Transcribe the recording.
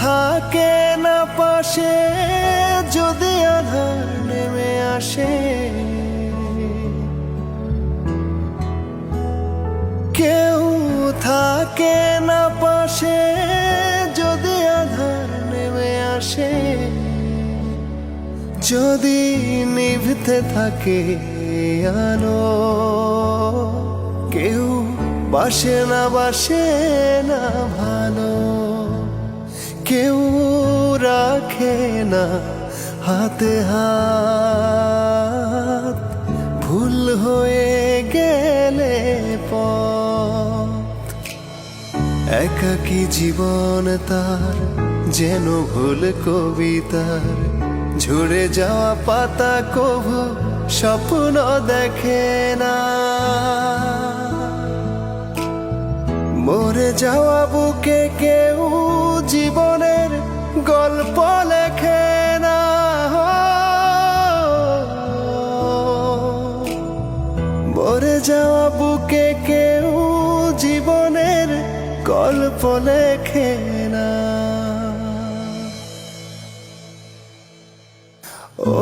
থাকে না পাশে যদি আধার নেমে আসে, কেউ থাকে না পাশে যদি আধার নেমে আসে, যদি নিভতে থাকে আলো, কেউ বাসে না ভালো, কেউ রাখে না হাতে হাত, ভুল হয়ে গেলে পথ। একাকী জীবন তার যেন ভুল কবিতার, ঝরে যাওয়া পাতা কভু স্বপ্ন দেখে না, মরে যাওয়া বুকে কেউ জীবনের গল্প লেখে না। মরে যাওয়া বুকে কেউ জীবনের গল্প লেখে না। ও